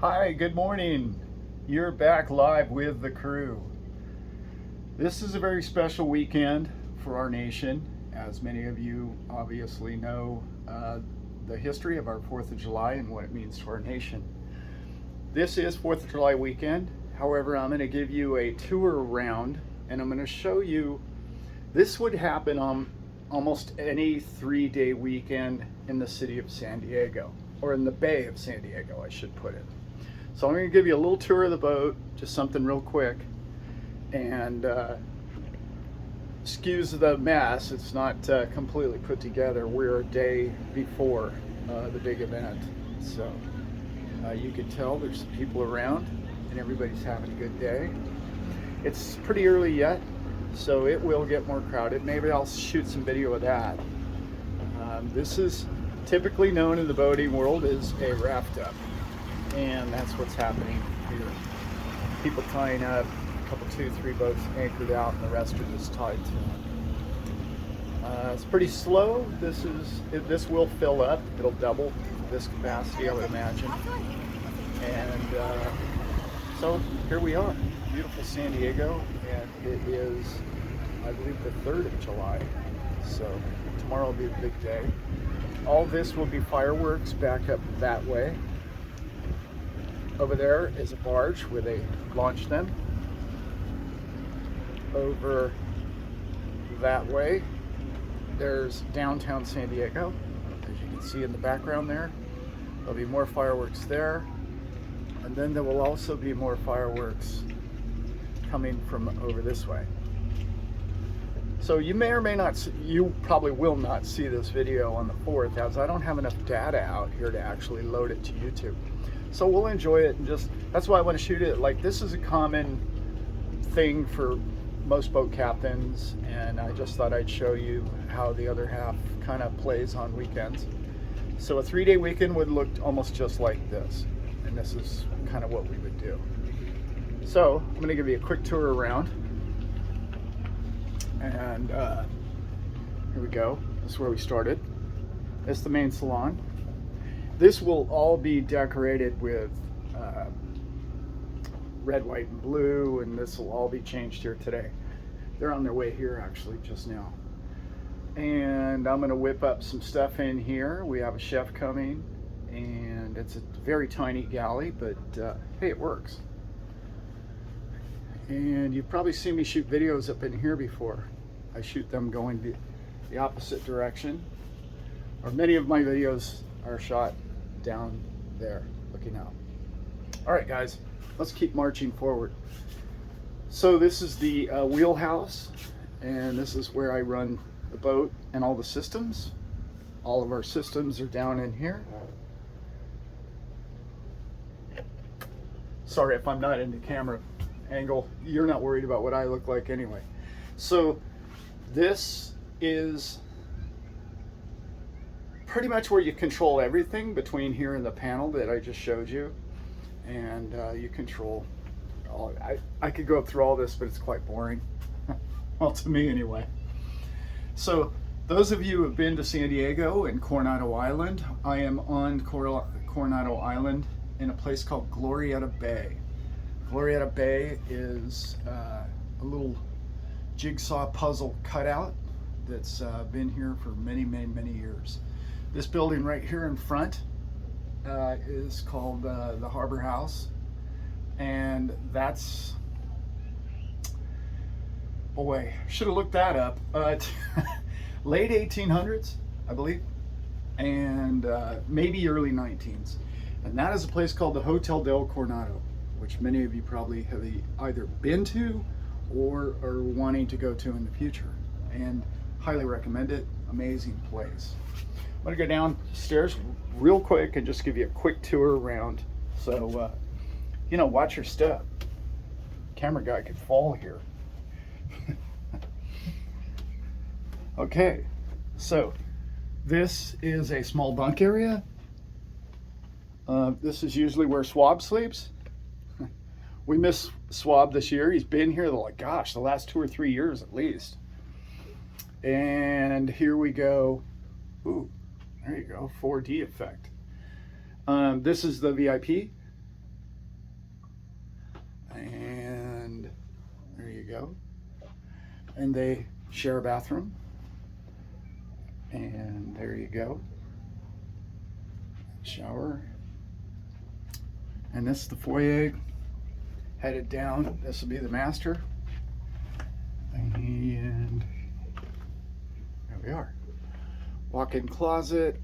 Hi, good morning. You're back live with the crew. This is a very special weekend for our nation. As many of you obviously know the history of our 4th of July and what it means to our nation. This is 4th of July weekend. However, I'm going to give you a tour around and I'm going to show you this would happen on almost any 3-day weekend in the city of San Diego, or in the Bay of San Diego, I should put it. So I'm going to give you a little tour of the boat, just something real quick, and excuse the mess, it's not completely put together. We're a day before the big event, so you can tell there's people around and everybody's having a good day. It's pretty early yet, so it will get more crowded. Maybe I'll shoot some video of that. This is typically known in the boating world as a raft up. And that's what's happening here. People tying up, a couple, 2-3 boats anchored out, and the rest are just tied to them. It's pretty slow. This will fill up. It'll double this capacity, I would imagine. And so here we are, beautiful San Diego, and it is, I believe, the 3rd of July. So tomorrow will be a big day. All this will be fireworks back up that way. Over there is a barge where they launch them. Over that way, there's downtown San Diego, as you can see in the background there. There'll be more fireworks there. And then there will also be more fireworks coming from over this way. So you may or may not see, you probably will not see this video on the 4th, as I don't have enough data out here to actually load it to YouTube. So we'll enjoy it, and that's why I want to shoot it. Like, this is a common thing for most boat captains, and I just thought I'd show you how the other half kind of plays on weekends. So a 3-day weekend would look almost just like this, and this is kind of what we would do. So I'm going to give you a quick tour around, and here we go. This is where we started. It's the main salon. This will all be decorated with red, white, and blue, and this will all be changed here today. They're on their way here actually just now. And I'm gonna whip up some stuff in here. We have a chef coming, and it's a very tiny galley, but hey, it works. And you've probably seen me shoot videos up in here before. I shoot them going the opposite direction, or many of my videos are shot down there looking out. All right, guys, let's keep marching forward. So this is the Wheelhouse, and this is where I run the boat and all the systems. All of our systems are down in here. Sorry if I'm not in the camera angle. You're not worried about what I look like anyway. So this is pretty much where you control everything between here and the panel that I just showed you, and you control all. I could go through all this, but it's quite boring. Well, to me anyway. So those of you who have been to San Diego and Coronado Island, I am on Coronado Island in a place called Glorietta Bay. Glorietta Bay is a little jigsaw puzzle cutout that's been here for many, many, many years. This building right here in front is called the Harbor House, and that's, boy, should have looked that up. Late 1800s, I believe, and maybe early 19s. And that is a place called the Hotel del Coronado, which many of you probably have either been to or are wanting to go to in the future, and highly recommend it. Amazing place. I'm gonna go downstairs real quick and just give you a quick tour around. So, you know, watch your step. Camera guy could fall here. Okay, so this is a small bunk area. This is usually where Swab sleeps. We miss Swab this year. He's been here, like, gosh, the last 2 or 3 years at least. And here we go. Ooh, there you go, 4D effect. This is the VIP. and they share a bathroom. And there you go. Shower. And this is the foyer. Headed down. This will be the master. And there we are. Walk-in closet.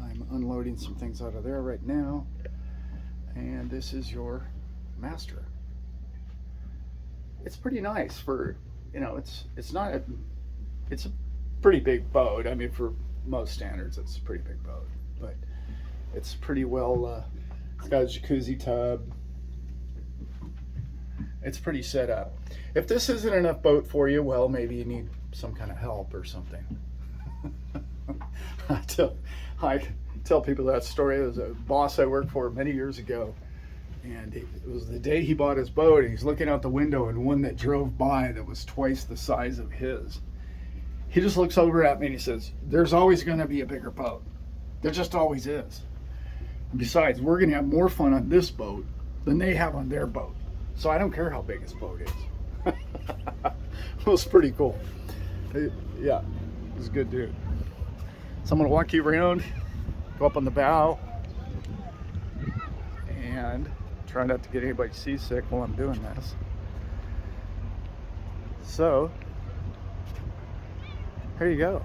I'm unloading some things out of there right now. And this is your master. It's pretty nice for, you know, it's a pretty big boat. I mean, for most standards, it's a pretty big boat, but it's pretty well, it's got a jacuzzi tub. It's pretty set up. If this isn't enough boat for you, well, maybe you need some kind of help or something. I tell people that story. There was a boss I worked for many years ago, and it was the day he bought his boat, and he's looking out the window, and one that drove by that was twice the size of his. He just looks over at me and he says, "There's always going to be a bigger boat. There just always is. And besides, we're going to have more fun on this boat than they have on their boat. So I don't care how big his boat is." It was pretty cool. Yeah, it was a good dude. So I'm going to walk you around, go up on the bow, and try not to get anybody seasick while I'm doing this. So, here you go.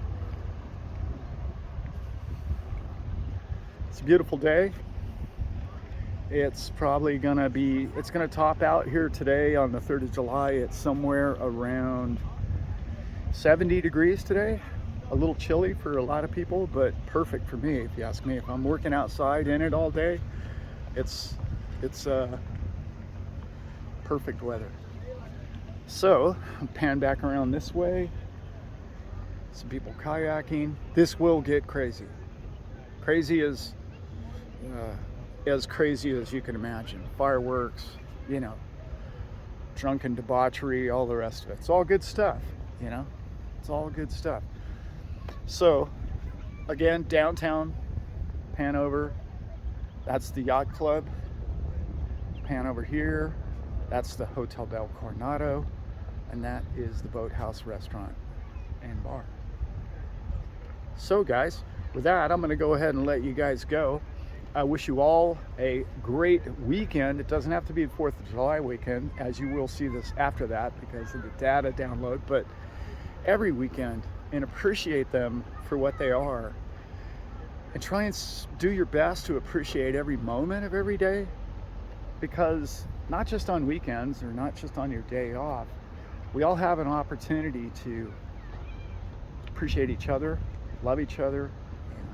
It's a beautiful day. It's probably gonna top out here today on the 3rd of July. It's somewhere around 70 degrees today. A little chilly for a lot of people, but perfect for me, if you ask me. If I'm working outside in it all day, it's perfect weather. So, pan back around this way. Some people kayaking. This will get crazy. Crazy as crazy as you can imagine. Fireworks, you know, drunken debauchery, all the rest of it. It's all good stuff, you know. It's all good stuff. So, again, downtown, pan over. That's the yacht club. Pan over here. That's the Hotel del Coronado. And that is the Boathouse restaurant and bar. So guys, with that, I'm going to go ahead and let you guys go. I wish you all a great weekend. It doesn't have to be the 4th of July weekend, as you will see this after that because of the data download, but every weekend, and appreciate them for what they are. And try and do your best to appreciate every moment of every day, because not just on weekends or not just on your day off, we all have an opportunity to appreciate each other, love each other, and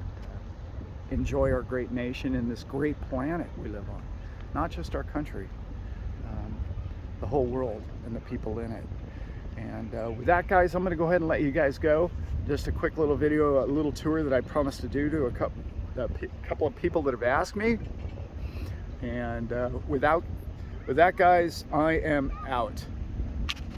enjoy our great nation and this great planet we live on. Not just our country, the whole world and the people in it. And with that, guys, I'm going to go ahead and let you guys go. Just a quick little video, a little tour that I promised to do to a couple of people that have asked me. And with that, guys, I am out.